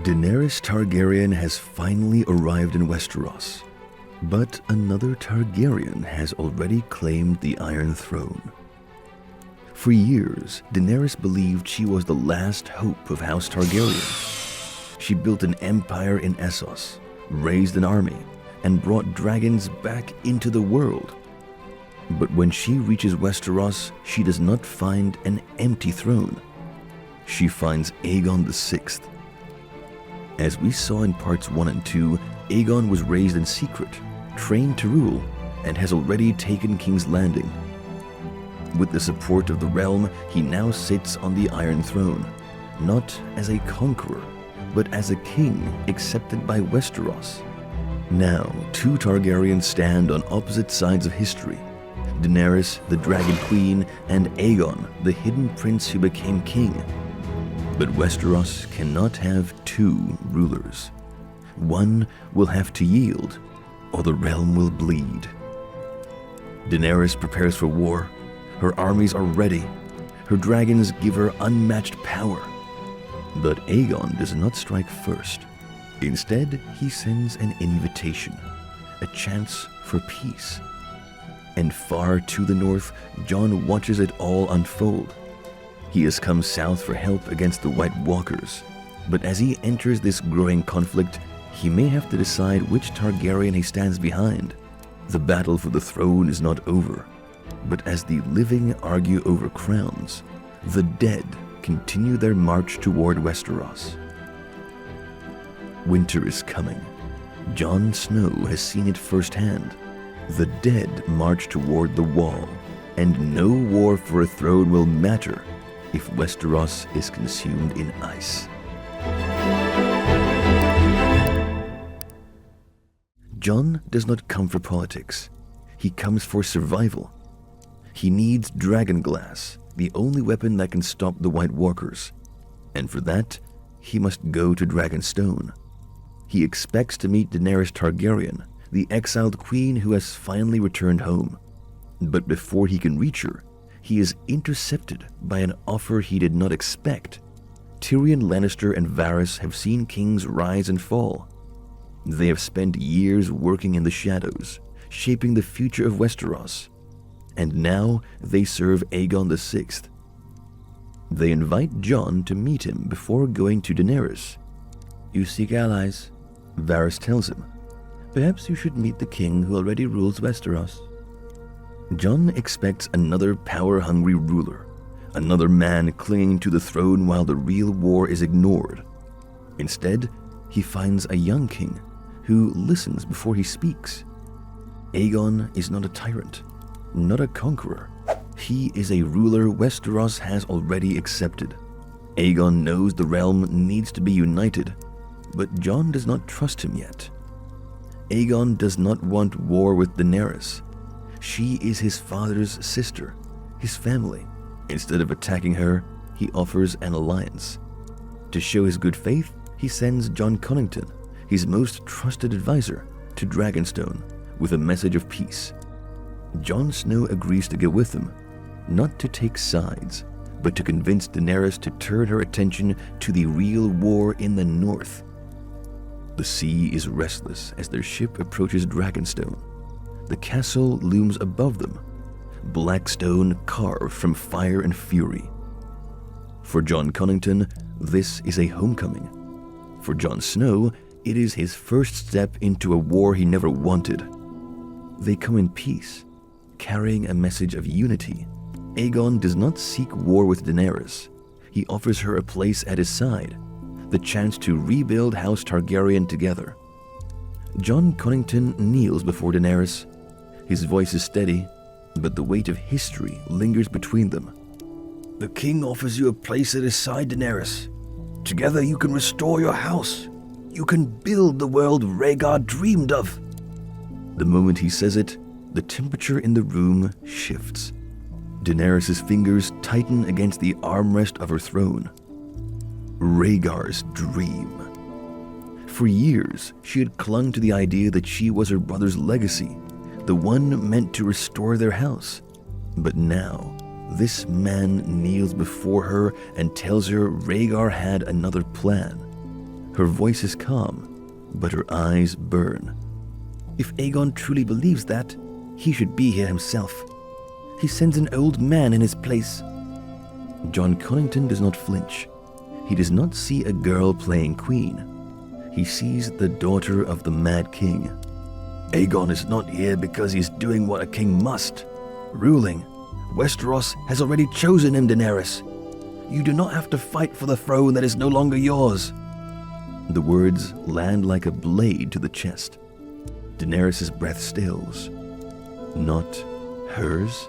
Daenerys Targaryen has finally arrived in Westeros, but another Targaryen has already claimed the Iron Throne. For years, Daenerys believed she was the last hope of House Targaryen. She built an empire in Essos, raised an army, and brought dragons back into the world. But when she reaches Westeros, she does not find an empty throne. She finds Aegon VI. As we saw in parts 1 and 2, Aegon was raised in secret, trained to rule, and has already taken King's Landing. With the support of the realm, he now sits on the Iron Throne, not as a conqueror, but as a king accepted by Westeros. Now, two Targaryens stand on opposite sides of history. Daenerys, the Dragon Queen, and Aegon, the hidden prince who became king. But Westeros cannot have two rulers. One will have to yield, or the realm will bleed. Daenerys prepares for war. Her armies are ready. Her dragons give her unmatched power. But Aegon does not strike first. Instead, he sends an invitation, a chance for peace. And far to the north, Jon watches it all unfold. He has come south for help against the White Walkers, but as he enters this growing conflict, he may have to decide which Targaryen he stands behind. The battle for the throne is not over, but as the living argue over crowns, the dead continue their march toward Westeros. Winter is coming. Jon Snow has seen it firsthand. The dead march toward the wall, and no war for a throne will matter if Westeros is consumed in ice. Jon does not come for politics. He comes for survival. He needs dragonglass, the only weapon that can stop the White Walkers. And for that, he must go to Dragonstone. He expects to meet Daenerys Targaryen, the exiled queen who has finally returned home. But before he can reach her, he is intercepted by an offer he did not expect. Tyrion Lannister and Varys have seen kings rise and fall. They have spent years working in the shadows, shaping the future of Westeros. And now they serve Aegon VI. They invite Jon to meet him before going to Daenerys. "You seek allies," Varys tells him. "Perhaps you should meet the king who already rules Westeros." Jon expects another power-hungry ruler, another man clinging to the throne while the real war is ignored. Instead, he finds a young king who listens before he speaks. Aegon is not a tyrant, not a conqueror. He is a ruler Westeros has already accepted. Aegon knows the realm needs to be united, but Jon does not trust him yet. Aegon does not want war with Daenerys. She is his father's sister, his family. Instead of attacking her, he offers an alliance. To show his good faith, he sends Jon Connington, his most trusted advisor, to Dragonstone with a message of peace. Jon Snow agrees to go with him, not to take sides, but to convince Daenerys to turn her attention to the real war in the north. The sea is restless as their ship approaches Dragonstone. The castle looms above them, black stone carved from fire and fury. For Jon Connington, this is a homecoming. For Jon Snow, it is his first step into a war he never wanted. They come in peace, carrying a message of unity. Aegon does not seek war with Daenerys. He offers her a place at his side, the chance to rebuild House Targaryen together. Jon Connington kneels before Daenerys. His voice is steady, but the weight of history lingers between them. "The king offers you a place at his side, Daenerys. Together you can restore your house. You can build the world Rhaegar dreamed of." The moment he says it, the temperature in the room shifts. Daenerys' fingers tighten against the armrest of her throne. Rhaegar's dream. For years, she had clung to the idea that she was her brother's legacy, the one meant to restore their house. But now, this man kneels before her and tells her Rhaegar had another plan. Her voice is calm, but her eyes burn. If Aegon truly believes that, he should be here himself. He sends an old man in his place. Jon Connington does not flinch. He does not see a girl playing queen. He sees the daughter of the Mad King. Aegon is not here because he's doing what a king must. Ruling. Westeros has already chosen him, Daenerys. You do not have to fight for the throne that is no longer yours. The words land like a blade to the chest. Daenerys' breath stills. Not hers?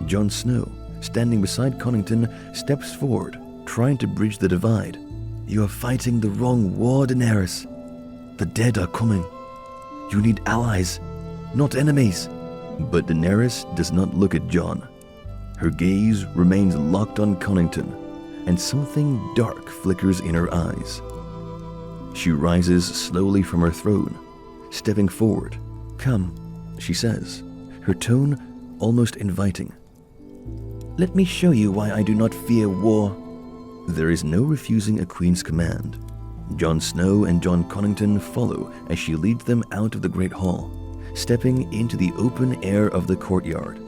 Jon Snow, standing beside Connington, steps forward, trying to bridge the divide. You are fighting the wrong war, Daenerys. The dead are coming. You need allies, not enemies. But Daenerys does not look at Jon. Her gaze remains locked on Connington, and something dark flickers in her eyes. She rises slowly from her throne, stepping forward. Come, she says, her tone almost inviting. Let me show you why I do not fear war. There is no refusing a queen's command. Jon Snow and Jon Connington follow as she leads them out of the great hall, stepping into the open air of the courtyard.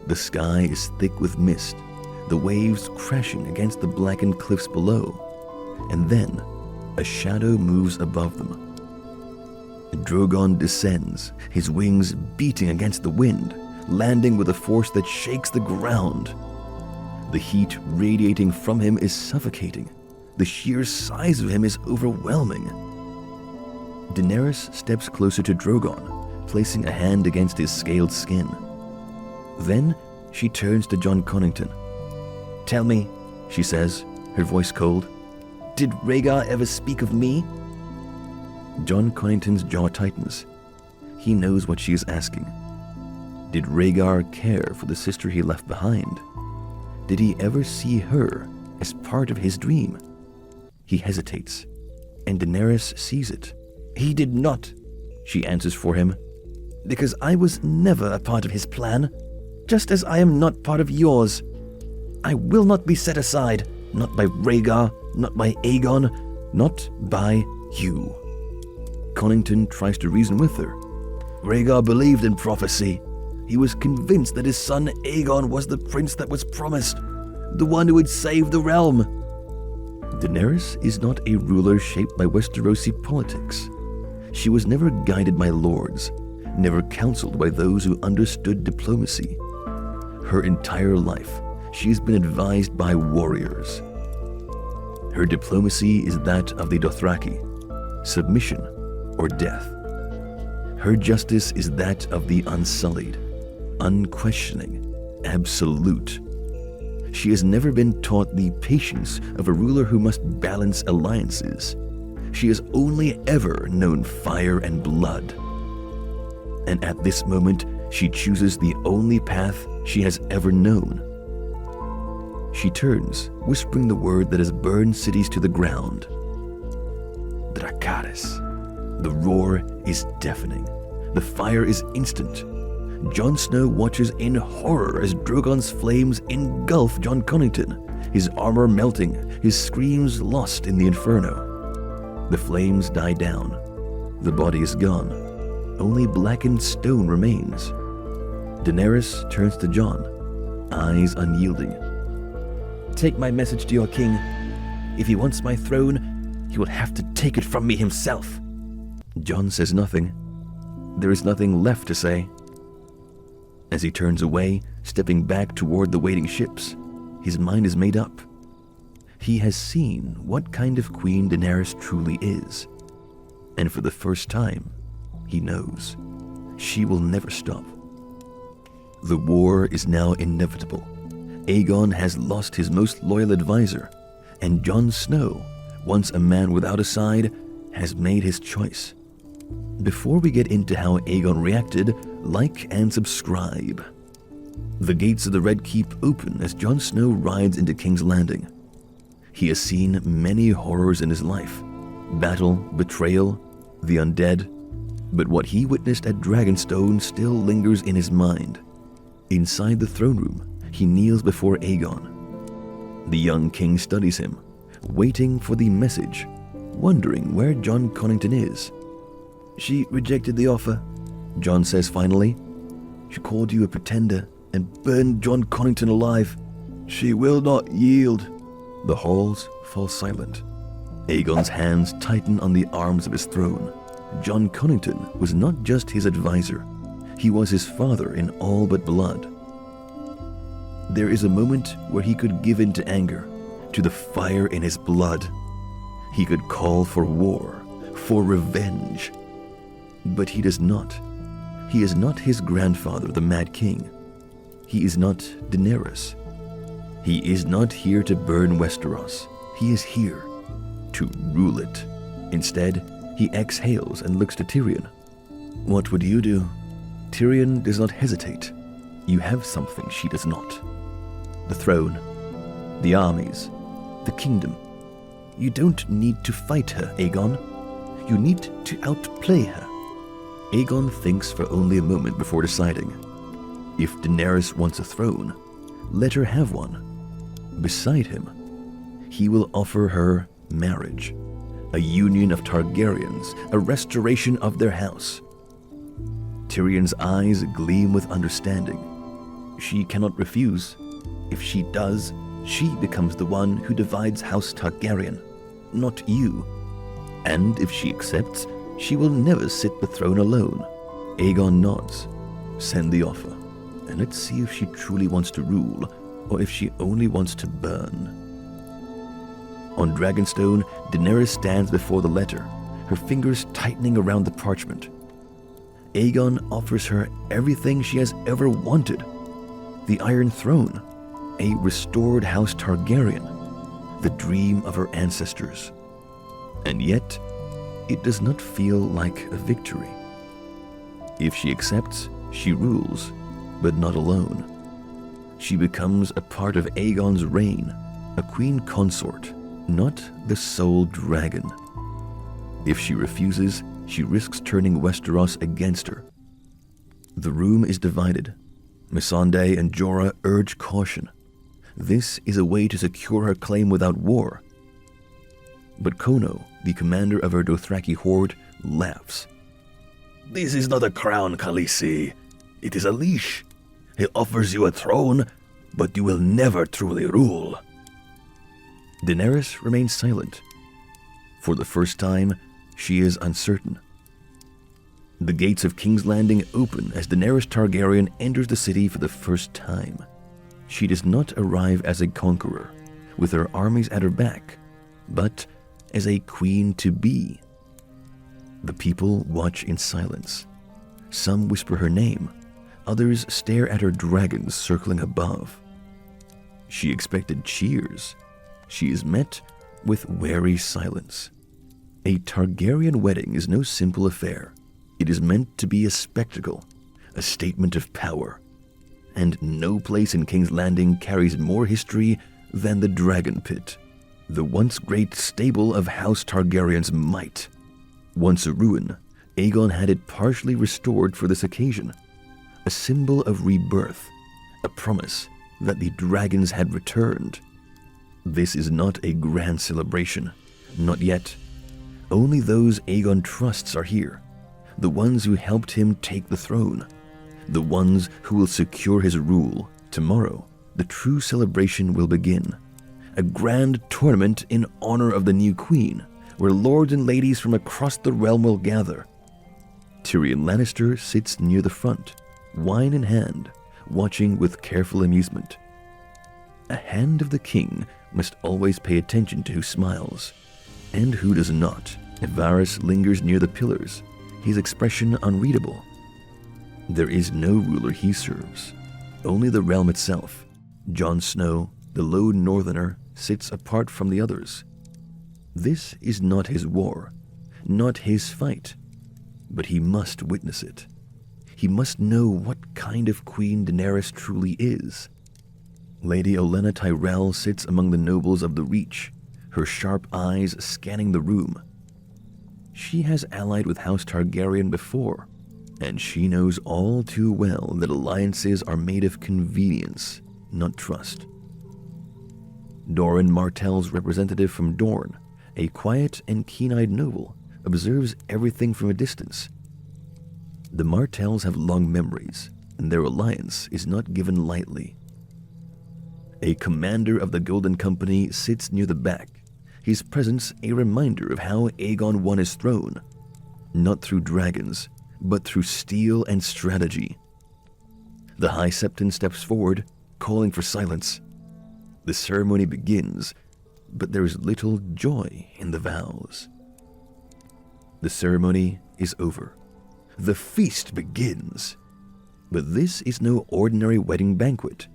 The sky is thick with mist, the waves crashing against the blackened cliffs below, and then a shadow moves above them. Drogon descends, his wings beating against the wind, landing with a force that shakes the ground. The heat radiating from him is suffocating. The sheer size of him is overwhelming. Daenerys steps closer to Drogon, placing a hand against his scaled skin. Then she turns to Jon Connington. Tell me, she says, her voice cold, did Rhaegar ever speak of me? Jon Connington's jaw tightens. He knows what she is asking. Did Rhaegar care for the sister he left behind? Did he ever see her as part of his dream? He hesitates, and Daenerys sees it. He did not, she answers for him, because I was never a part of his plan, just as I am not part of yours. I will not be set aside, not by Rhaegar, not by Aegon, not by you. Connington tries to reason with her. Rhaegar believed in prophecy. He was convinced that his son Aegon was the prince that was promised, the one who would save the realm. Daenerys is not a ruler shaped by Westerosi politics. She was never guided by lords, never counseled by those who understood diplomacy. Her entire life, she has been advised by warriors. Her diplomacy is that of the Dothraki, submission or death. Her justice is that of the unsullied, unquestioning, absolute. She has never been taught the patience of a ruler who must balance alliances. She has only ever known fire and blood. And at this moment, she chooses the only path she has ever known. She turns, whispering the word that has burned cities to the ground. Dracarys. The roar is deafening. The fire is instant. Jon Snow watches in horror as Drogon's flames engulf Jon Connington, his armor melting, his screams lost in the inferno. The flames die down. The body is gone. Only blackened stone remains. Daenerys turns to Jon, eyes unyielding. Take my message to your king. If he wants my throne, he will have to take it from me himself. Jon says nothing. There is nothing left to say. As he turns away, stepping back toward the waiting ships, his mind is made up. He has seen what kind of queen Daenerys truly is. And for the first time, he knows she will never stop. The war is now inevitable. Aegon has lost his most loyal advisor, and Jon Snow, once a man without a side, has made his choice. Before we get into how Aegon reacted, like and subscribe. The gates of the Red Keep open as Jon Snow rides into King's Landing. He has seen many horrors in his life. Battle, betrayal, the undead. But what he witnessed at Dragonstone still lingers in his mind. Inside the throne room, he kneels before Aegon. The young king studies him, waiting for the message, wondering where Jon Connington is. "She rejected the offer," Jon says finally. "She called you a pretender and burned Jon Connington alive. She will not yield." The halls fall silent. Aegon's hands tighten on the arms of his throne. Jon Connington was not just his advisor. He was his father in all but blood. There is a moment where he could give in to anger, to the fire in his blood. He could call for war, for revenge. But he does not. He is not his grandfather, the Mad King. He is not Daenerys. He is not here to burn Westeros. He is here to rule it. Instead, he exhales and looks to Tyrion. "What would you do?" Tyrion does not hesitate. You have something she does not. The throne, the armies, the kingdom. You don't need to fight her, Aegon. You need to outplay her. Aegon thinks for only a moment before deciding. If Daenerys wants a throne, let her have one. Beside him, he will offer her marriage, a union of Targaryens, a restoration of their house. Tyrion's eyes gleam with understanding. She cannot refuse. If she does, she becomes the one who divides House Targaryen, not you. And if she accepts, she will never sit the throne alone. Aegon nods. Send the offer, and let's see if she truly wants to rule, or if she only wants to burn. On Dragonstone, Daenerys stands before the letter, her fingers tightening around the parchment. Aegon offers her everything she has ever wanted. The Iron Throne, a restored House Targaryen, the dream of her ancestors. And yet, it does not feel like a victory. If she accepts, she rules, but not alone. She becomes a part of Aegon's reign, a queen consort, not the sole dragon. If she refuses, she risks turning Westeros against her. The room is divided. Missandei and Jorah urge caution. This is a way to secure her claim without war. But Kono, the commander of her Dothraki horde, laughs. "This is not a crown, Khaleesi. It is a leash. He offers you a throne, but you will never truly rule." Daenerys remains silent. For the first time, she is uncertain. The gates of King's Landing open as Daenerys Targaryen enters the city for the first time. She does not arrive as a conqueror, with her armies at her back, but as a queen-to-be. The people watch in silence. Some whisper her name. Others stare at her dragons circling above. She expected cheers. She is met with wary silence. A Targaryen wedding is no simple affair. It is meant to be a spectacle, a statement of power. And no place in King's Landing carries more history than the Dragon Pit, the once great stable of House Targaryen's might. Once a ruin, Aegon had it partially restored for this occasion, a symbol of rebirth, a promise that the dragons had returned. This is not a grand celebration, not yet. Only those Aegon trusts are here, the ones who helped him take the throne, the ones who will secure his rule. Tomorrow, the true celebration will begin. A grand tournament in honor of the new queen, where lords and ladies from across the realm will gather. Tyrion Lannister sits near the front, wine in hand, watching with careful amusement. A hand of the king must always pay attention to who smiles, and who does not. Varys lingers near the pillars, his expression unreadable. There is no ruler he serves, only the realm itself. Jon Snow, the lone northerner, sits apart from the others. This is not his war, not his fight, but he must witness it. He must know what kind of queen Daenerys truly is. Lady Olenna Tyrell sits among the nobles of the Reach, her sharp eyes scanning the room. She has allied with House Targaryen before, and she knows all too well that alliances are made of convenience, not trust. Doran Martell's representative from Dorne, a quiet and keen-eyed noble observes everything from a distance. The Martells have long memories, and their alliance is not given lightly. A commander of the Golden Company sits near the back, his presence a reminder of how Aegon won his throne, not through dragons, but through steel and strategy. The High Septon steps forward, calling for silence. The ceremony begins, but there is little joy in the vows. The ceremony is over. The feast begins. But this is no ordinary wedding banquet.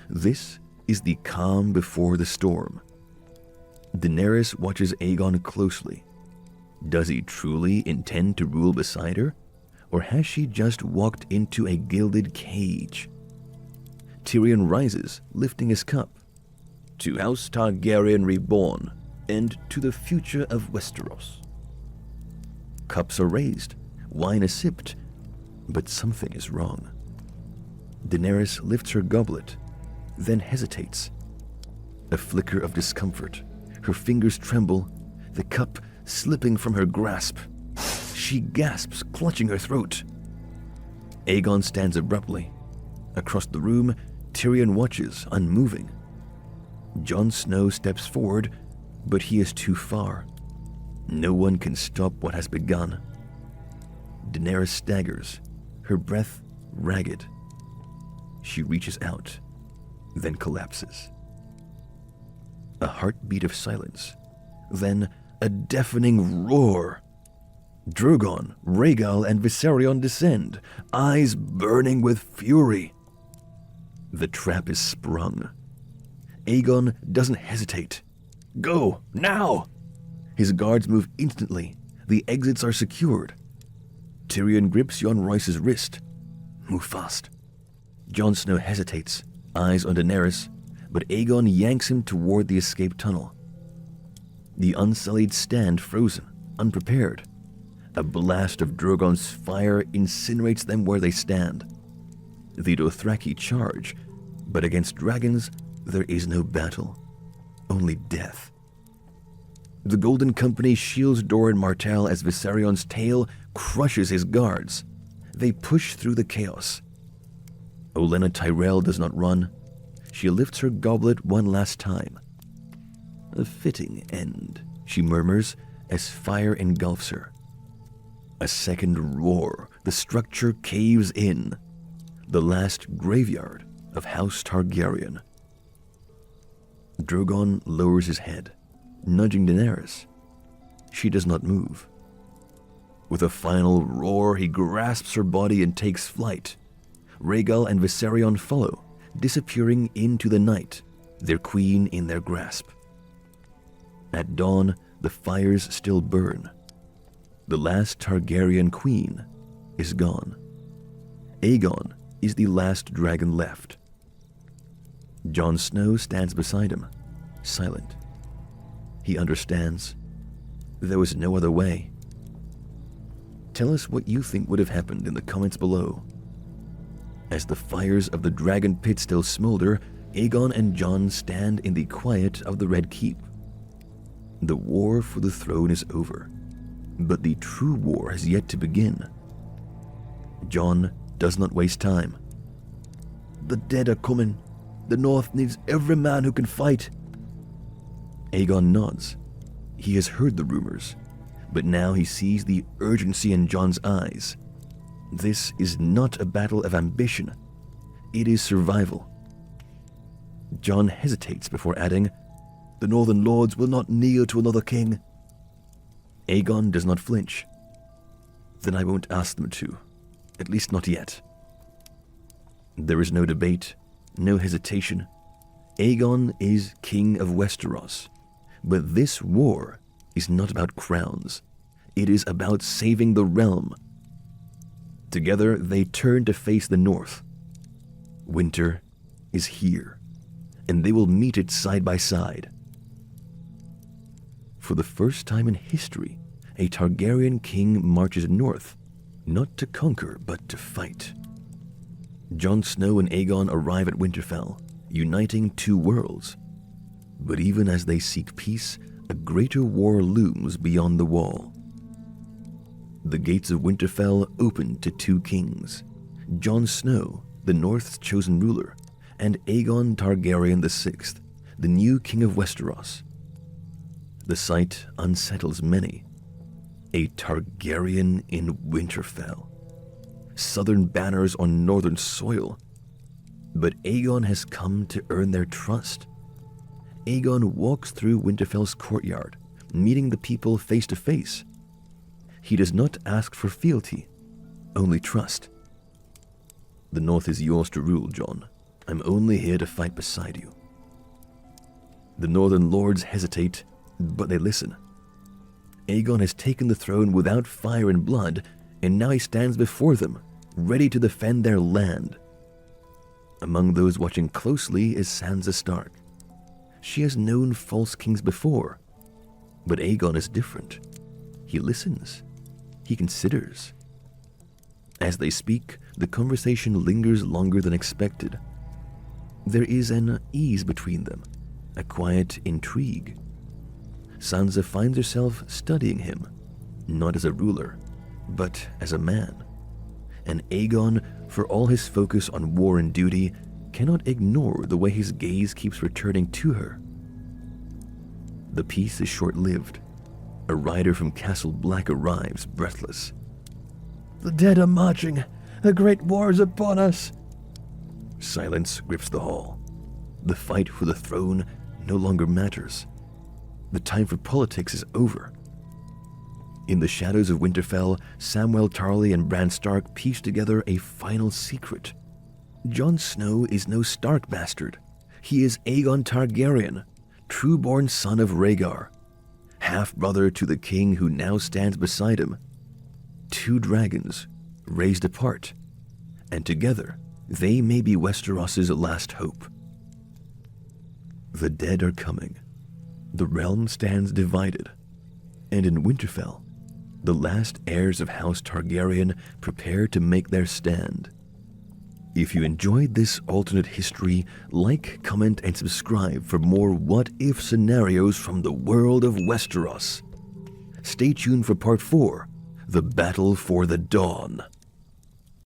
This is the calm before the storm. Daenerys watches Aegon closely. Does he truly intend to rule beside her, or has she just walked into a gilded cage? Tyrion rises, lifting his cup. To House Targaryen reborn, and to the future of Westeros. Cups are raised, wine is sipped, but something is wrong. Daenerys lifts her goblet, then hesitates. A flicker of discomfort. Her fingers tremble, the cup slipping from her grasp. She gasps, clutching her throat. Aegon stands abruptly. Across the room, Tyrion watches, unmoving. Jon Snow steps forward, but he is too far. No one can stop what has begun. Daenerys staggers, her breath ragged. She reaches out, then collapses. A heartbeat of silence, then a deafening roar. Drogon, Rhaegal, and Viserion descend, eyes burning with fury. The trap is sprung. Aegon doesn't hesitate. Go, now! His guards move instantly. The exits are secured. Tyrion grips Jon Royce's wrist. Move fast. Jon Snow hesitates, eyes on Daenerys, but Aegon yanks him toward the escape tunnel. The Unsullied stand frozen, unprepared. A blast of Drogon's fire incinerates them where they stand. The Dothraki charge, but against dragons, there is no battle, only death. The Golden Company shields Doran Martell as Viserion's tail crushes his guards. They push through the chaos. Olenna Tyrell does not run. She lifts her goblet one last time. A fitting end, she murmurs as fire engulfs her. A second roar, the structure caves in. The last graveyard of House Targaryen. Drogon lowers his head, nudging Daenerys. She does not move. With a final roar, he grasps her body and takes flight. Rhaegal and Viserion follow, disappearing into the night, their queen in their grasp. At dawn, the fires still burn. The last Targaryen queen is gone. Aegon is the last dragon left. Jon Snow stands beside him, silent. He understands. There was no other way. Tell us what you think would have happened in the comments below. As the fires of the dragon pit still smolder, Aegon and Jon stand in the quiet of the Red Keep. The war for the throne is over, but the true war has yet to begin. Jon does not waste time. The dead are coming. The North needs every man who can fight. Aegon nods. He has heard the rumors, but now he sees the urgency in Jon's eyes. This is not a battle of ambition. It is survival. Jon hesitates before adding, "The Northern Lords will not kneel to another king." Aegon does not flinch. Then I won't ask them to, at least not yet. There is no debate, no hesitation. Aegon is king of Westeros, but this war is not about crowns. It is about saving the realm. Together, they turn to face the north. Winter is here, and they will meet it side by side. For the first time in history, a Targaryen king marches north, not to conquer, but to fight. Jon Snow and Aegon arrive at Winterfell, uniting two worlds. But even as they seek peace, a greater war looms beyond the wall. The gates of Winterfell opened to two kings, Jon Snow, the North's chosen ruler, and Aegon Targaryen VI, the new king of Westeros. The sight unsettles many. A Targaryen in Winterfell. Southern banners on northern soil. But Aegon has come to earn their trust. Aegon walks through Winterfell's courtyard, meeting the people face to face. He does not ask for fealty, only trust. The North is yours to rule, Jon. I'm only here to fight beside you. The Northern lords hesitate, but they listen. Aegon has taken the throne without fire and blood, and now he stands before them, ready to defend their land. Among those watching closely is Sansa Stark. She has known false kings before, but Aegon is different. He listens. He considers. As they speak, the conversation lingers longer than expected. There is an ease between them, a quiet intrigue. Sansa finds herself studying him, not as a ruler, but as a man. And Aegon, for all his focus on war and duty, cannot ignore the way his gaze keeps returning to her. The peace is short-lived. A rider from Castle Black arrives, breathless. "The dead are marching. A great war is upon us." Silence grips the hall. The fight for the throne no longer matters. The time for politics is over. In the shadows of Winterfell, Samwell Tarly and Bran Stark piece together a final secret. Jon Snow is no Stark bastard. He is Aegon Targaryen, true-born son of Rhaegar, half-brother to the king who now stands beside him. Two dragons, raised apart, and together they may be Westeros' last hope. The dead are coming. The realm stands divided, and in Winterfell, the last heirs of House Targaryen prepare to make their stand. If you enjoyed this alternate history, like, comment, and subscribe for more what-if scenarios from the world of Westeros. Stay tuned for Part 4, The Battle for the Dawn.